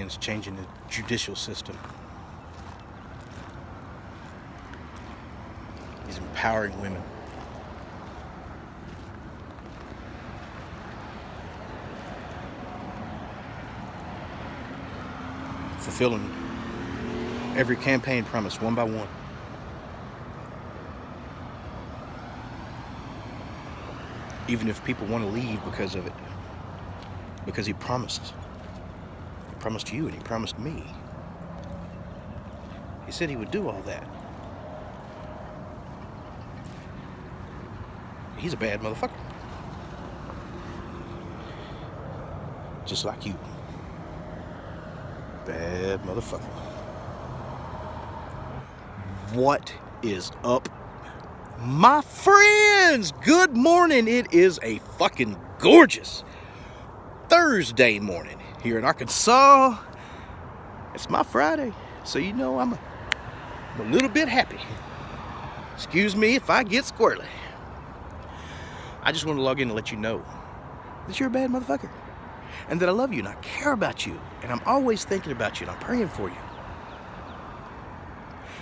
man's changing the judicial system. He's empowering women. Fulfilling every campaign promise one by one. Even if people want to leave because of it. Because he promised. He promised you and he promised me. He said he would do all that. He's a bad motherfucker. Just like you. Bad motherfucker. What is up, my friends? Good morning. It is a fucking gorgeous Thursday morning here in Arkansas. It's my Friday, so you know I'm a little bit happy. Excuse me if I get squirrely. I just want to log in and let you know that you're a bad motherfucker. And that I love you and I care about you. And I'm always thinking about you and I'm praying for you.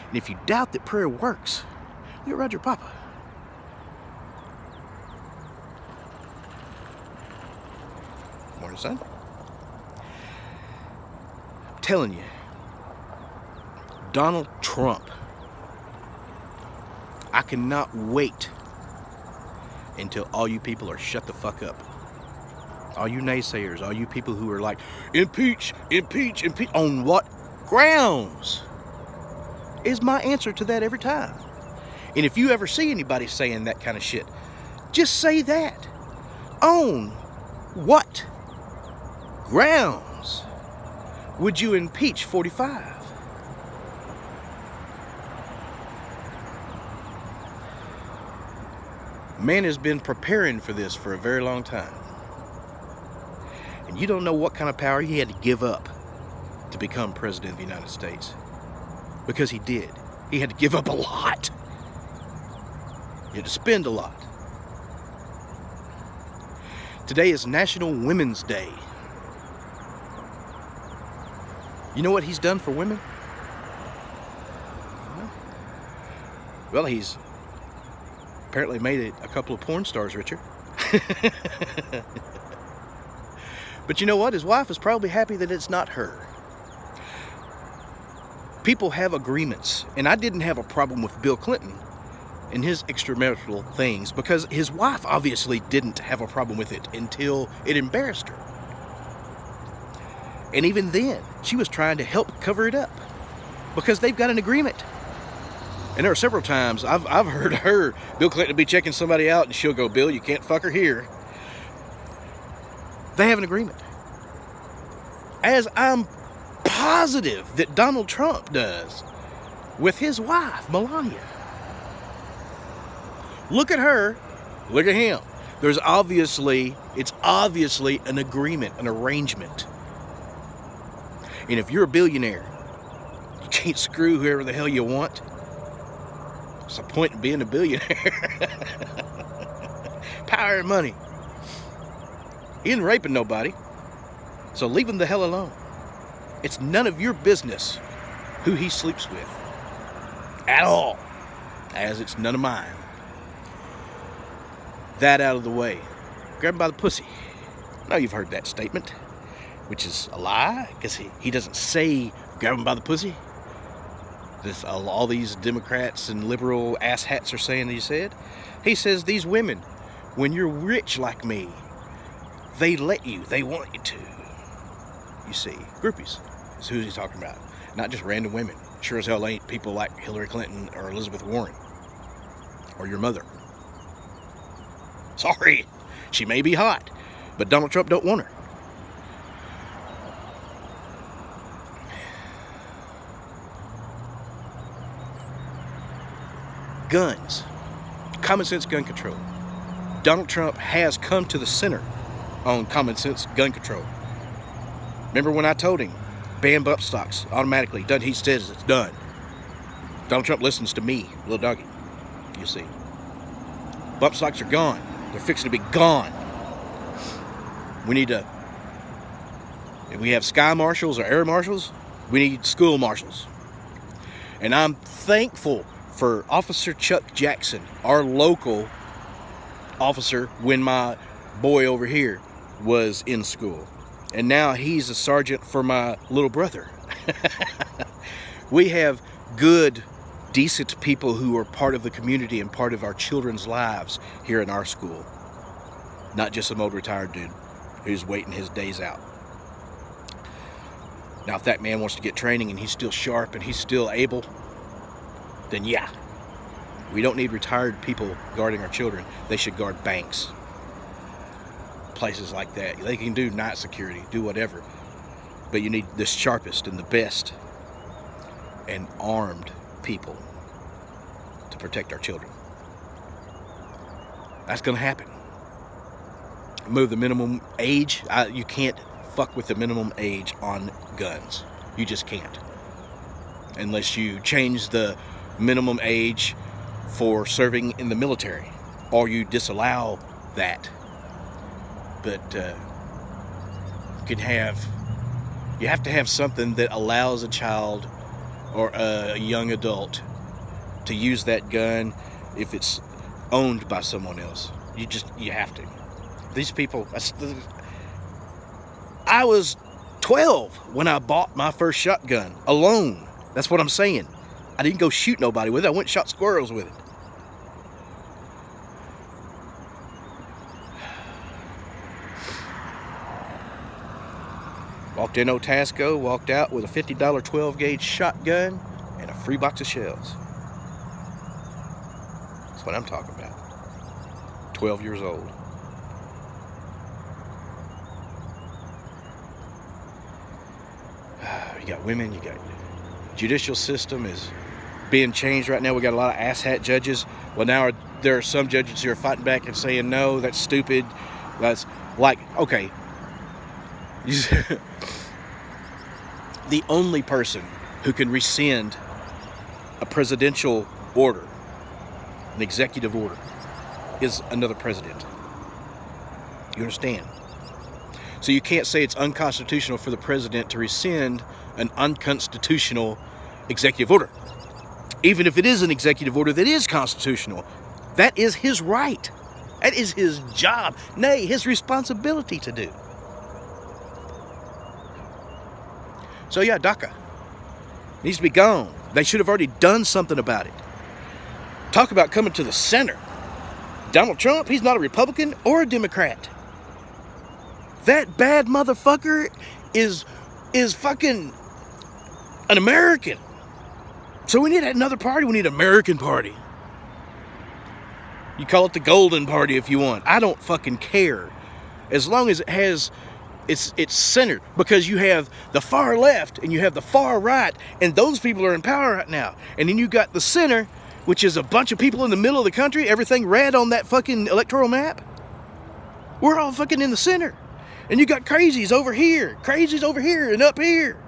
And if you doubt that prayer works, look at Roger Papa. Morning, son. I'm telling you, Donald Trump, I cannot wait until all you people are shut the fuck up. All you naysayers, all you people who are like, impeach, impeach, impeach. On what grounds? Is my answer to that every time. And if you ever see anybody saying that kind of shit, just say that. On what grounds would you impeach 45? Man has been preparing for this for a very long time. And you don't know what kind of power he had to give up to become president of the United States. Because he did. He had to give up a lot. He had to spend a lot. Today is National Women's Day. You know what he's done for women? Well, he's apparently made a couple of porn stars richer. But you know what? His wife is probably happy that it's not her. People have agreements, and I didn't have a problem with Bill Clinton and his extramarital things because his wife obviously didn't have a problem with it until it embarrassed her. And even then, she was trying to help cover it up because they've got an agreement. And there are several times I've heard Bill Clinton be checking somebody out and she'll go, Bill, you can't fuck her here. They have an agreement. As I'm positive that Donald Trump does with his wife, Melania. Look at her, look at him. It's obviously an agreement, an arrangement. And if you're a billionaire, you can't screw whoever the hell you want. What's the point in being a billionaire? Power and money. He isn't raping nobody, so leave him the hell alone. It's none of your business who he sleeps with. At all. As it's none of mine. That out of the way. Grab him by the pussy. Now you've heard that statement, which is a lie, because he doesn't say grab him by the pussy. All these Democrats and liberal asshats are saying he said. He says these women, when you're rich like me, they let you, they want you to. You see, groupies is who he's talking about. Not just random women. Sure as hell ain't people like Hillary Clinton or Elizabeth Warren. Or your mother. Sorry, she may be hot, but Donald Trump don't want her. Guns. Common sense gun control. Donald Trump has come to the center on common sense gun control. Remember when I told him, ban bump stocks automatically. Done. He says it's done. Donald Trump listens to me, Lil Doggy. You see. Bump stocks are gone. They're fixing to be gone. We need to If we have sky marshals or air marshals, we need school marshals. And I'm thankful for Officer Chuck Jackson, our local officer, when my boy over here was in school. And now he's a sergeant for my little brother. We have good, decent people who are part of the community and part of our children's lives here in our school. Not just some old retired dude who's waiting his days out. Now, if that man wants to get training and he's still sharp and he's still able, then yeah. We don't need retired people guarding our children. They should guard banks. Places like that. They can do night security, do whatever. But you need the sharpest and the best and armed people to protect our children. That's going to happen. Move the minimum age. You can't fuck with the minimum age on guns. You just can't. Unless you change the minimum age for serving in the military, or you disallow that. But you have to have something that allows a child or a young adult to use that gun if it's owned by someone else. You have to. These people, I was 12 when I bought my first shotgun alone. That's what I'm saying. I didn't go shoot nobody with it. I went and shot squirrels with it. Walked in Otasco, walked out with a $50 12-gauge shotgun and a free box of shells. That's what I'm talking about. 12 years old. You got women, you got judicial system is being changed right now. We got a lot of asshat judges. Well, now there are some judges who are fighting back and saying, no, that's stupid. That's like, okay. The only person who can rescind a presidential order, an executive order, is another president. You understand? So you can't say it's unconstitutional for the president to rescind an unconstitutional executive order. Even if it is an executive order that is constitutional, that is his right. That is his job, nay, his responsibility to do. So yeah, DACA needs to be gone. They should have already done something about it. Talk about coming to the center. Donald Trump, he's not a Republican or a Democrat. That bad motherfucker is fucking an American. So we need another party. We need an American party. You call it the Golden Party if you want. I don't fucking care. As long as it has, it's centered. Because you have the far left and you have the far right, and those people are in power right now. And then you got the center, which is a bunch of people in the middle of the country, everything red on that fucking electoral map. We're all fucking in the center. And you got crazies over here, and up here.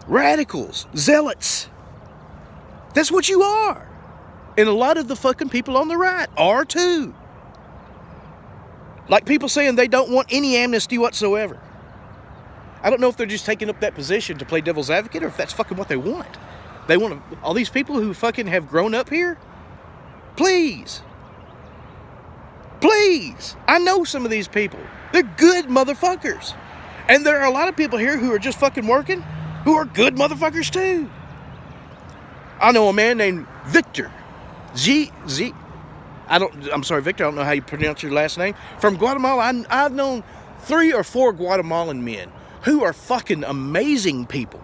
Radicals, zealots. That's what you are. And a lot of the fucking people on the right are too. Like people saying they don't want any amnesty whatsoever. I don't know if they're just taking up that position to play devil's advocate or if that's fucking what they want. They want to, all these people who fucking have grown up here, please. Please. I know some of these people. They're good motherfuckers. And there are a lot of people here who are just fucking working who are good motherfuckers too. I know a man named Victor. I'm sorry, Victor, I don't know how you pronounce your last name. From Guatemala, I've known 3 or 4 Guatemalan men who are fucking amazing people.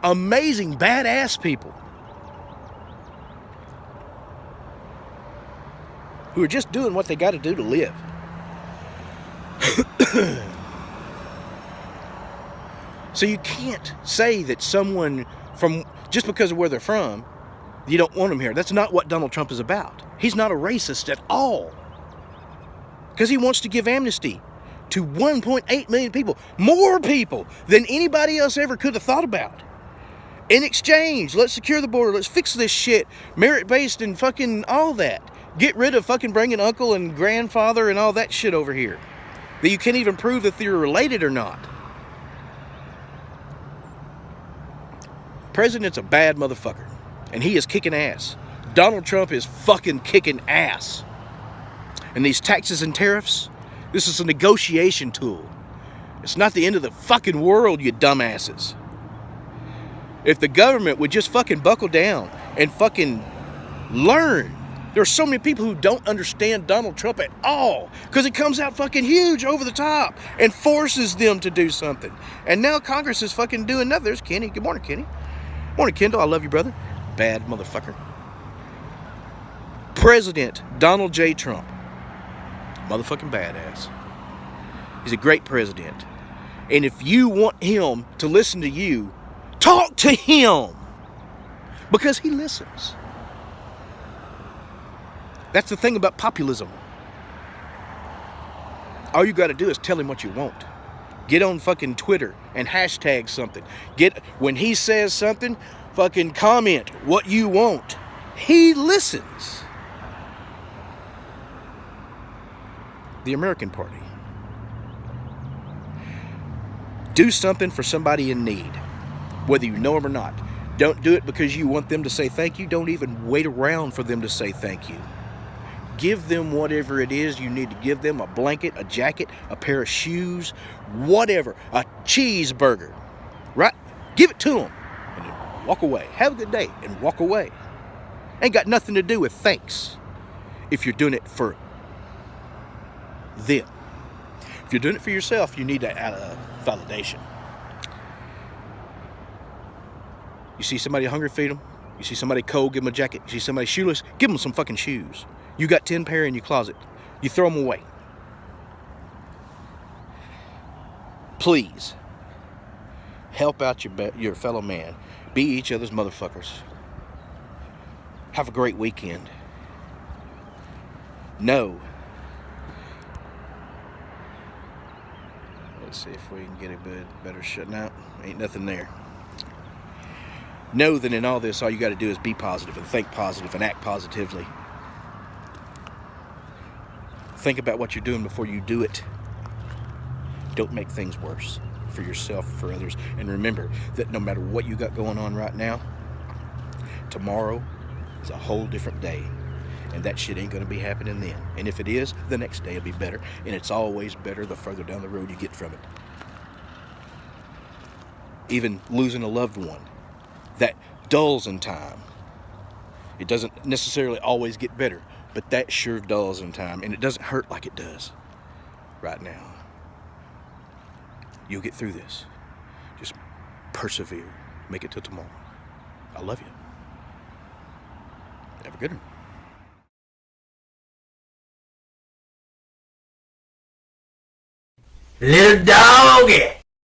Amazing, badass people. Who are just doing what they got to do to live. So you can't say that someone from, just because of where they're from, you don't want them here. That's not what Donald Trump is about. He's not a racist at all. Because he wants to give amnesty to 1.8 million people. More people than anybody else ever could have thought about. In exchange, let's secure the border. Let's fix this shit. Merit-based and fucking all that. Get rid of fucking bringing uncle and grandfather and all that shit over here. That you can't even prove if they're related or not. President's a bad motherfucker. And he is kicking ass. Donald Trump is fucking kicking ass. And these taxes and tariffs, this is a negotiation tool. It's not the end of the fucking world, you dumbasses. If the government would just fucking buckle down and fucking learn. There are so many people who don't understand Donald Trump at all because it comes out fucking huge over the top and forces them to do something. And now Congress is fucking doing nothing. There's Kenny. Good morning, Kenny. Morning, Kendall. I love you, brother. Bad motherfucker. President Donald J. Trump. Motherfucking badass. He's a great president. And if you want him to listen to you, talk to him. Because he listens. That's the thing about populism. All you got to do is tell him what you want. Get on fucking Twitter and hashtag something. When he says something, fucking comment what you want. He listens. The American Party. Do something for somebody in need, whether you know them or not. Don't do it because you want them to say thank you. Don't even wait around for them to say thank you. Give them whatever it is you need to give them. A blanket, a jacket, a pair of shoes, whatever. A cheeseburger, right? Give it to them and then walk away. Have a good day and walk away. Ain't got nothing to do with thanks if you're doing it for them. If you're doing it for yourself, you need that validation. You see somebody hungry, feed them. You see somebody cold, give them a jacket. You see somebody shoeless, give them some fucking shoes. You got 10 pair in your closet. You throw them away. Please, help out your fellow man. Be each other's motherfuckers. Have a great weekend. Know. Let's see if we can get a bit better shut. No, ain't nothing there. Know that in all this, all you got to do is be positive and think positive and act positively. Think about what you're doing before you do it. Don't make things worse for yourself, for others. And remember that no matter what you got going on right now, tomorrow is a whole different day. And that shit ain't going to be happening then. And if it is, the next day will be better. And it's always better the further down the road you get from it. Even losing a loved one, that dulls in time. It doesn't necessarily always get better, but that sure dulls in time. And it doesn't hurt like it does right now. You'll get through this. Just persevere. Make it till tomorrow. I love you. Have a good one. Lil Doggy!